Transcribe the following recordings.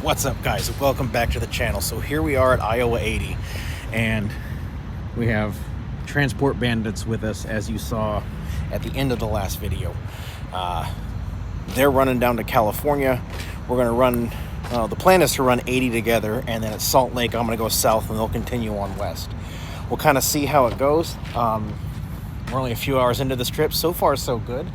What's up, guys? Welcome back to the channel. So here we are at Iowa 80, and we have transport bandits with us, as you saw at the end of the last video. They're running down to California. We're going to run, the plan is to run 80 together, and then at Salt Lake I'm going to go south and they'll continue on west. We'll kind of see how it goes. We're only a few hours into this trip. So far so good.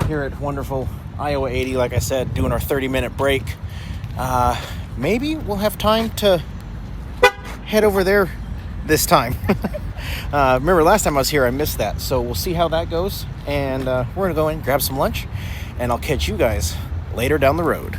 Here at wonderful Iowa 80, like I said, doing our 30-minute break. Maybe we'll have time to head over there this time. Remember last time I was here, I missed that. So we'll see how that goes. And we're going to go in, grab some lunch, and I'll catch you guys later down the road.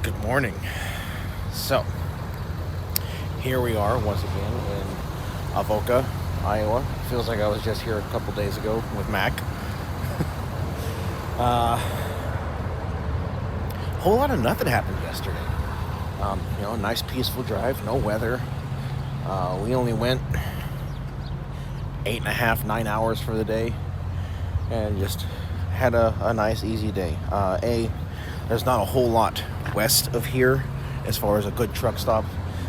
Good morning. So here we are once again in Avoca, Iowa. Feels like I was just here a couple days ago with Mac. Whole lot of nothing happened yesterday. Nice peaceful drive, no weather. We only went 8.5, 9 hours for the day, and just had a nice easy day. There's not a whole lot west of here as far as a good truck stop,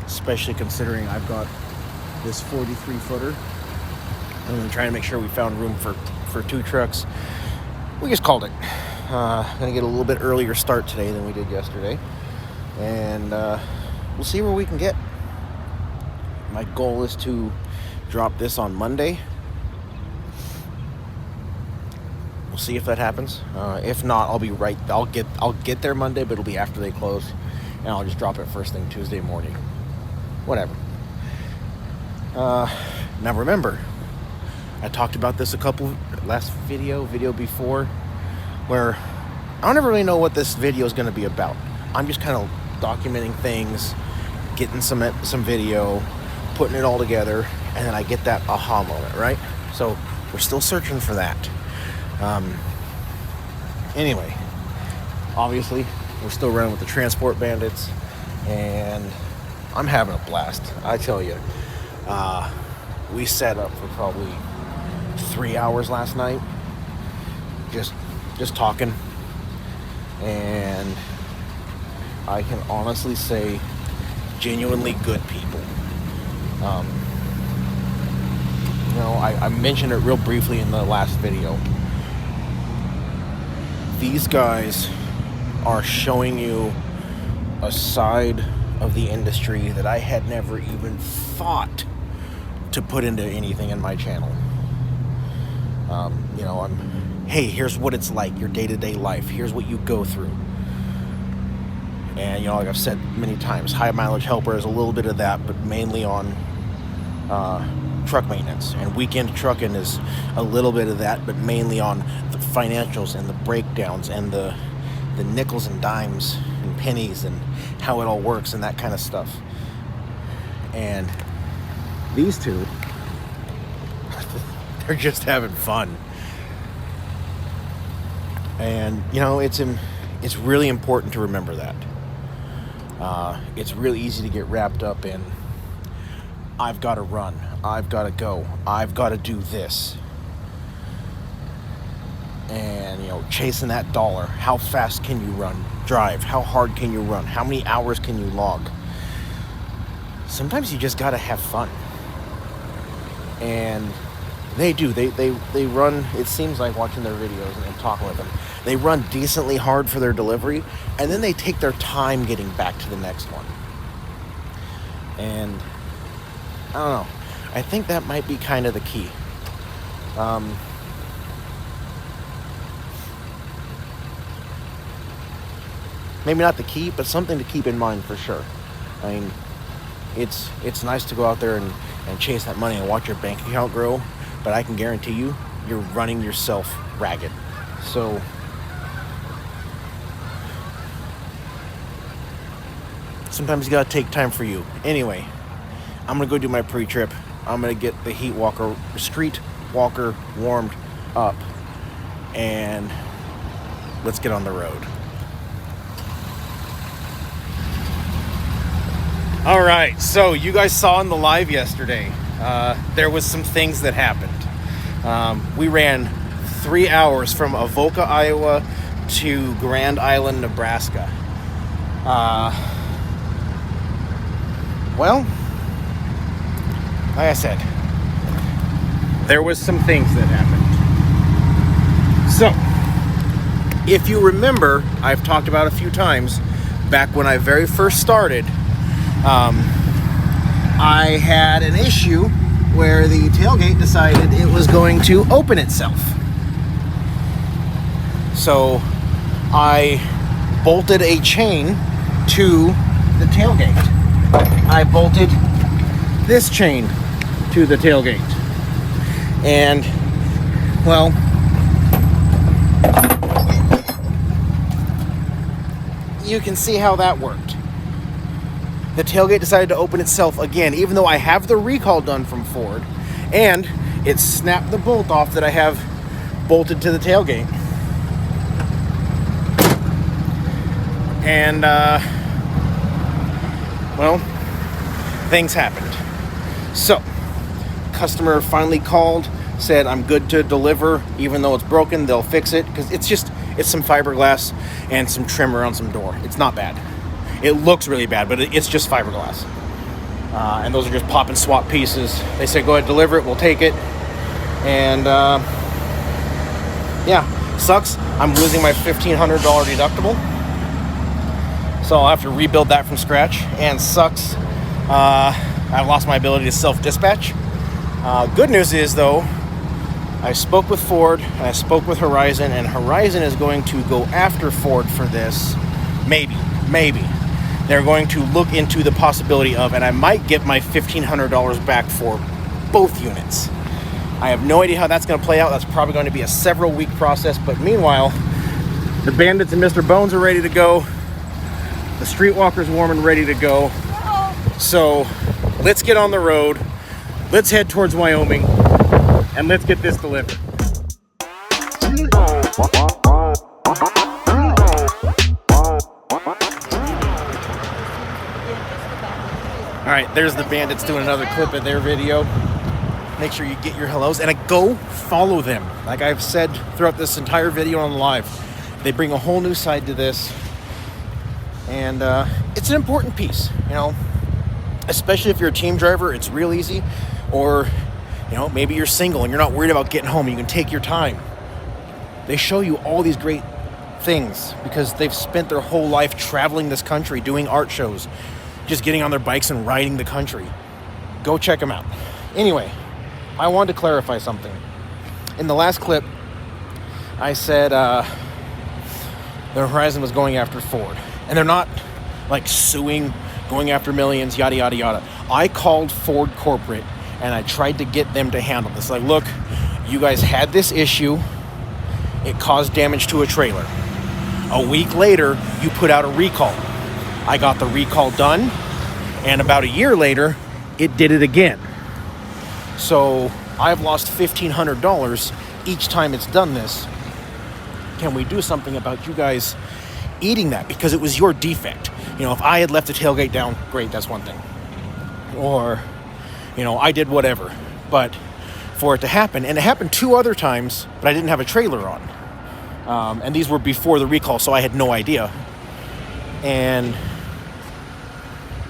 especially considering I've got this 43-footer. I'm trying to make sure we found room for two trucks. We just called it. Gonna get a little bit earlier start today than we did yesterday, and we'll see where we can get. My goal is to drop this on Monday. We'll see if that happens. If not, I'll get there Monday, but it'll be after they close, and I'll just drop it first thing Tuesday morning. Whatever. Now remember, I talked about this last video before, where I don't ever really know what this video is going to be about. I'm just kind of documenting things, getting some video, putting it all together, and then I get that aha moment, right? So we're still searching for that. Anyway, obviously we're still running with the transport bandits, and I'm having a blast. I tell you, we set up for probably 3 hours last night, just talking, and I can honestly say genuinely good people. I mentioned it real briefly in the last video. These guys are showing you a side of the industry that I had never even thought to put into anything in my channel. Hey, here's what it's like, your day-to-day life. Here's what you go through. And, like I've said many times, high mileage helper is a little bit of that, but mainly on truck maintenance. And weekend trucking is a little bit of that, but mainly on the financials and the breakdowns and the nickels and dimes and pennies and how it all works and that kind of stuff. And these two, they're just having fun. And it's really important to remember that. It's really easy to get wrapped up in, I've got to run, I've got to go, I've got to do this. And, chasing that dollar. How fast can you drive? How hard can you run? How many hours can you log? Sometimes you just got to have fun. And They do. They run, it seems like, watching their videos and talking with them, they run decently hard for their delivery, and then they take their time getting back to the next one. And I don't know. I think that might be kind of the key. Maybe not the key, but something to keep in mind for sure. I mean, it's nice to go out there and chase that money and watch your bank account grow, but I can guarantee you, you're running yourself ragged. So sometimes you gotta take time for you. Anyway, I'm gonna go do my pre-trip. I'm gonna get the street walker warmed up, and let's get on the road. All right, so you guys saw in the live yesterday, there was some things that happened. We ran 3 hours from Avoca, Iowa to Grand Island, Nebraska. Well, like I said, there was some things that happened. So, if you remember, I've talked about a few times, back when I very first started, I had an issue where the tailgate decided it was going to open itself. So I bolted a chain to the tailgate. I bolted this chain to the tailgate. And, well, you can see how that worked. The tailgate decided to open itself again, even though I have the recall done from Ford, and it snapped the bolt off that I have bolted to the tailgate. And, well, things happened. So, customer finally called, said I'm good to deliver, even though it's broken, they'll fix it, because it's some fiberglass and some trim around some door. It's not bad. It looks really bad, but it's just fiberglass. And those are just pop and swap pieces. They said, go ahead, deliver it, we'll take it. And, yeah, sucks. I'm losing my $1,500 deductible. So I'll have to rebuild that from scratch. And sucks, I've lost my ability to self-dispatch. Good news is, though, I spoke with Ford, and I spoke with Horizon, and Horizon is going to go after Ford for this. Maybe. They're going to look into the possibility of, and I might get my $1,500 back for both units. I have no idea how that's going to play out. That's probably going to be a several-week process. But meanwhile, the Bandits and Mr. Bones are ready to go. The Streetwalker's warm and ready to go. So let's get on the road. Let's head towards Wyoming, and let's get this delivered. All right, there's the Bandits doing another clip of their video. Make sure you get your hellos and go follow them. Like I've said throughout this entire video on live, they bring a whole new side to this, and it's an important piece, you know, especially if you're a team driver. It's real easy, or you know, maybe you're single and you're not worried about getting home. You can take your time. They show you all these great things because they've spent their whole life traveling this country, doing art shows, just getting on their bikes and riding the country. Go check them out. Anyway, I wanted to clarify something. In the last clip, I said the Horizon was going after Ford. And they're not like suing, going after millions, yada, yada, yada. I called Ford corporate and I tried to get them to handle this. Like, look, you guys had this issue. It caused damage to a trailer. A week later, you put out a recall. I got the recall done, and about a year later, it did it again. So I've lost $1,500 each time it's done this. Can we do something about you guys eating that? Because it was your defect. You know, if I had left the tailgate down, great, that's one thing. Or, you know, I did whatever. But for it to happen, and it happened 2 other times, but I didn't have a trailer on. And these were before the recall, so I had no idea. And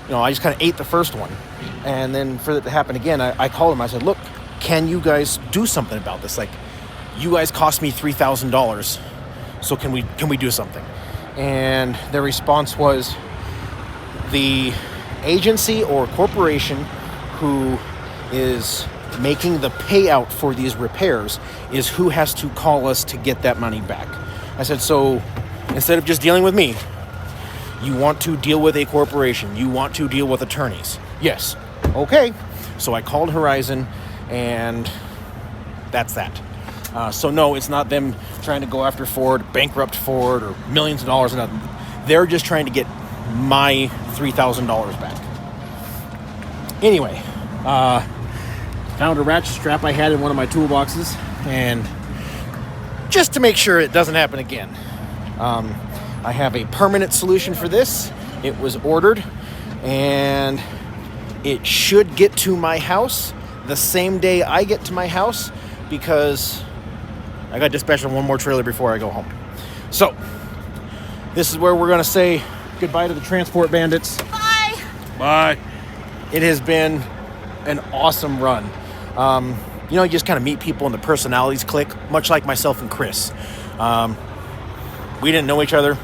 you know, I just kind of ate the first one. And then for it to happen again, I called him. I said, look, can you guys do something about this? Like, you guys cost me $3,000, so can we do something? And their response was, the agency or corporation who is making the payout for these repairs is who has to call us to get that money back. I said, so instead of just dealing with me, you want to deal with a corporation, you want to deal with attorneys. Yes. Okay. So I called Horizon, and that's that. So no, it's not them trying to go after Ford, bankrupt Ford, or millions of dollars. And they're just trying to get my $3,000 back. Anyway, found a ratchet strap I had in one of my toolboxes, and just to make sure it doesn't happen again, I have a permanent solution for this. It was ordered, and it should get to my house the same day I get to my house, because I got dispatched on one more trailer before I go home. So this is where we're going to say goodbye to the transport bandits. Bye. Bye. It has been an awesome run. You just kind of meet people and the personalities click, much like myself and Chris. We didn't know each other.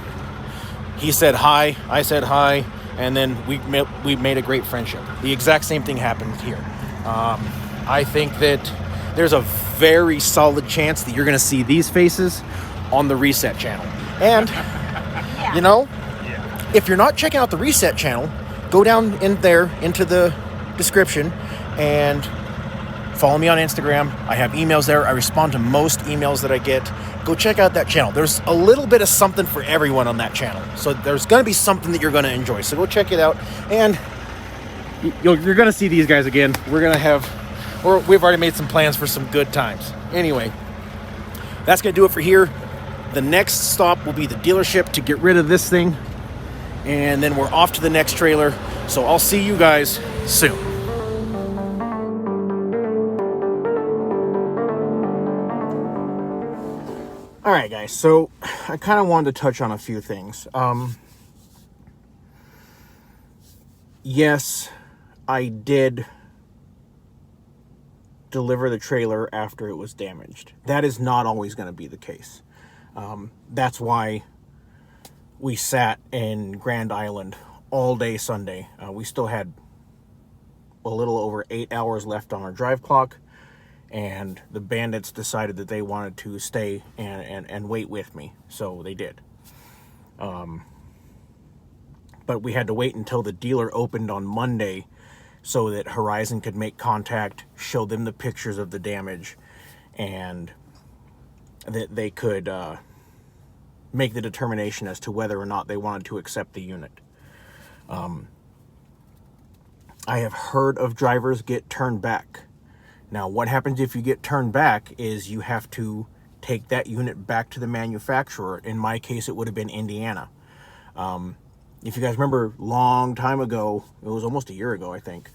He said hi, I said hi, and then we made a great friendship. The exact same thing happened here. I think that there's a very solid chance that you're going to see these faces on the Reset channel. And, if you're not checking out the Reset channel, go down in there into the description and follow me on Instagram. I have emails there. I respond to most emails that I get. Go check out that channel. There's a little bit of something for everyone on that channel. So there's going to be something that you're going to enjoy. So go check it out. And you're going to see these guys again. We've already made some plans for some good times. Anyway, that's going to do it for here. The next stop will be the dealership to get rid of this thing. And then we're off to the next trailer. So I'll see you guys soon. All right, guys. So I kind of wanted to touch on a few things. Yes, I did deliver the trailer after it was damaged. That is not always going to be the case. That's why we sat in Grand Island all day Sunday. We still had a little over 8 hours left on our drive clock, and the bandits decided that they wanted to stay and wait with me, so they did. But we had to wait until the dealer opened on Monday so that Horizon could make contact, show them the pictures of the damage, and that they could make the determination as to whether or not they wanted to accept the unit. I have heard of drivers get turned back. Now, what happens if you get turned back is you have to take that unit back to the manufacturer. In my case, it would have been Indiana. If you guys remember, long time ago, it was almost a year ago, I think,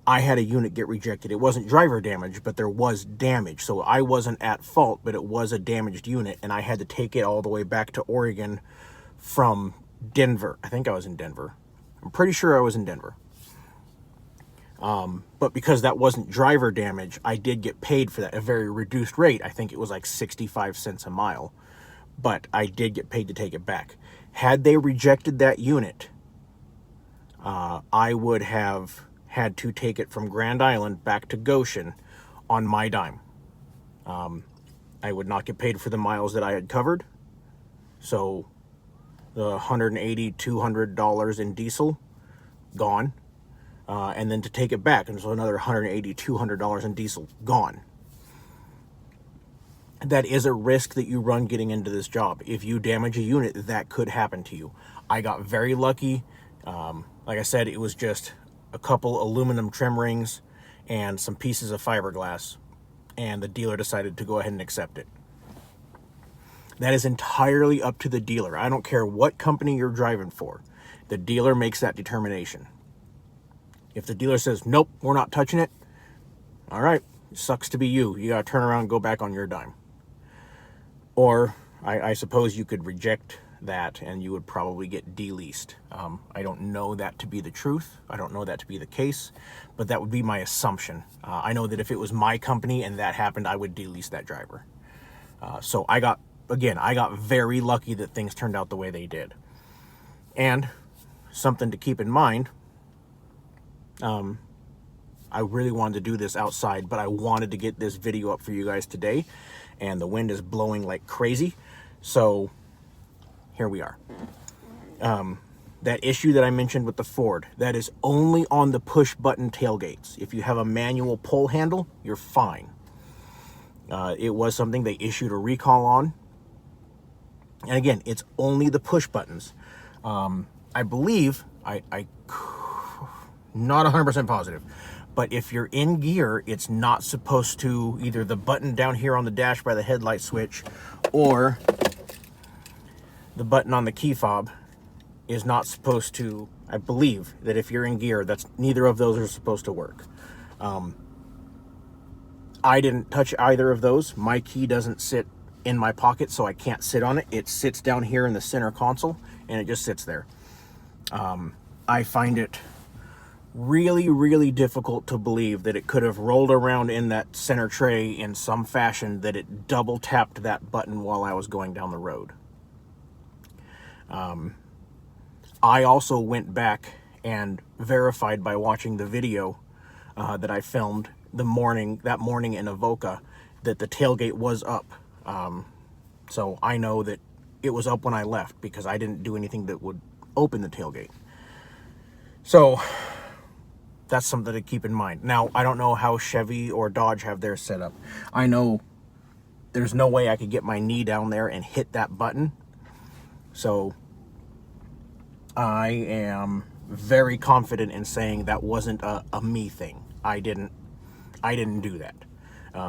I had a unit get rejected. It wasn't driver damage, but there was damage. So I wasn't at fault, but it was a damaged unit, and I had to take it all the way back to Oregon from Denver. I think I was in Denver. I'm pretty sure I was in Denver. But because that wasn't driver damage, I did get paid for that, a very reduced rate. I think it was like 65 cents a mile, but I did get paid to take it back. Had they rejected that unit, I would have had to take it from Grand Island back to Goshen on my dime. I would not get paid for the miles that I had covered. So the $180, $200 in diesel, gone. And then to take it back, and so another $180, $200 in diesel, gone. That is a risk that you run getting into this job. If you damage a unit, that could happen to you. I got very lucky. Like I said, it was just a couple aluminum trim rings and some pieces of fiberglass, and the dealer decided to go ahead and accept it. That is entirely up to the dealer. I don't care what company you're driving for. The dealer makes that determination. If the dealer says, nope, we're not touching it, all right, sucks to be you. You got to turn around and go back on your dime. Or I suppose you could reject that and you would probably get de-leased. I don't know that to be the truth. I don't know that to be the case, but that would be my assumption. I know that if it was my company and that happened, I would de-lease that driver. So I got very lucky that things turned out the way they did. And something to keep in mind, I really wanted to do this outside, but I wanted to get this video up for you guys today, and the wind is blowing like crazy. So here we are. That issue that I mentioned with the Ford, that is only on the push button tailgates. If you have a manual pull handle, you're fine. It was something they issued a recall on. And again, it's only the push buttons. I believe, I not 100% positive, but if you're in gear, it's not supposed to, either the button down here on the dash by the headlight switch or the button on the key fob is not supposed to, I believe that if you're in gear, that's neither of those are supposed to work. I didn't touch either of those. My key doesn't sit in my pocket, so I can't sit on it. It sits down here in the center console, and it just sits there. I find it really, really difficult to believe that it could have rolled around in that center tray in some fashion, that it double tapped that button while I was going down the road. I also went back and verified by watching the video that I filmed that morning in Avoca, that the tailgate was up. So I know that it was up when I left because I didn't do anything that would open the tailgate. So that's something to keep in mind. Now, I don't know how Chevy or Dodge have theirs set up. I know there's no way I could get my knee down there and hit that button. So I am very confident in saying that wasn't a me thing. I didn't do that.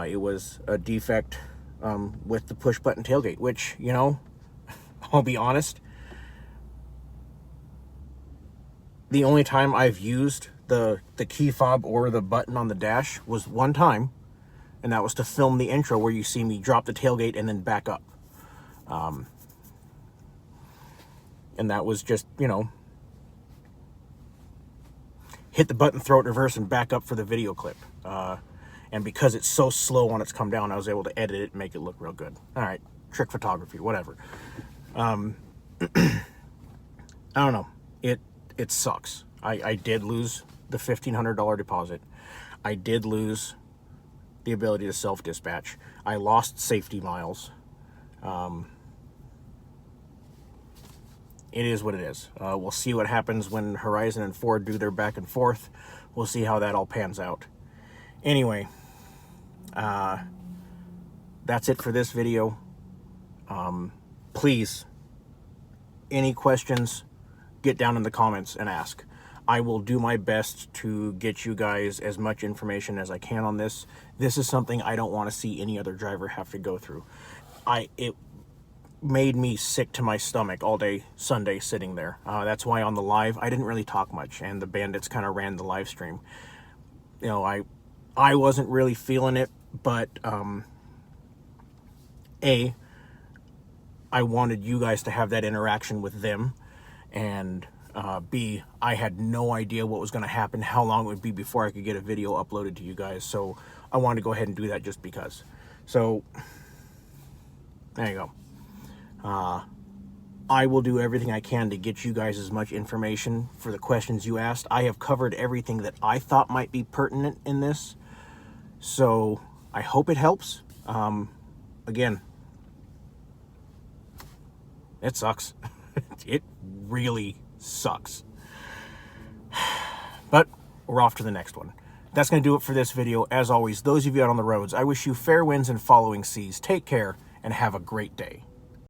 It was a defect with the push button tailgate, which, you know, I'll be honest, the only time I've used the key fob or the button on the dash was one time, and that was to film the intro where you see me drop the tailgate and then back up. And that was just, you know, hit the button, throw it in reverse, and back up for the video clip. And because it's so slow on its come down, I was able to edit it and make it look real good. All right, trick photography, whatever. I don't know. It sucks. I did lose the $1,500 deposit. I did lose the ability to self-dispatch. I lost safety miles. It is what it is. We'll see what happens when Horizon and Ford do their back and forth. We'll see how that all pans out. Anyway, that's it for this video. Please, any questions, get down in the comments and ask. I will do my best to get you guys as much information as I can on this. This is something I don't want to see any other driver have to go through. It made me sick to my stomach all day Sunday sitting there. That's why on the live, I didn't really talk much, and the bandits kind of ran the live stream. You know, I wasn't really feeling it, but I wanted you guys to have that interaction with them, and B, I had no idea what was going to happen, how long it would be before I could get a video uploaded to you guys, so I wanted to go ahead and do that just because. So, there you go. I will do everything I can to get you guys as much information for the questions you asked. I have covered everything that I thought might be pertinent in this, so I hope it helps. Again, it sucks. It really sucks. But we're off to the next one. That's going to do it for this video. As always, those of you out on the roads, I wish you fair winds and following seas. Take care and have a great day.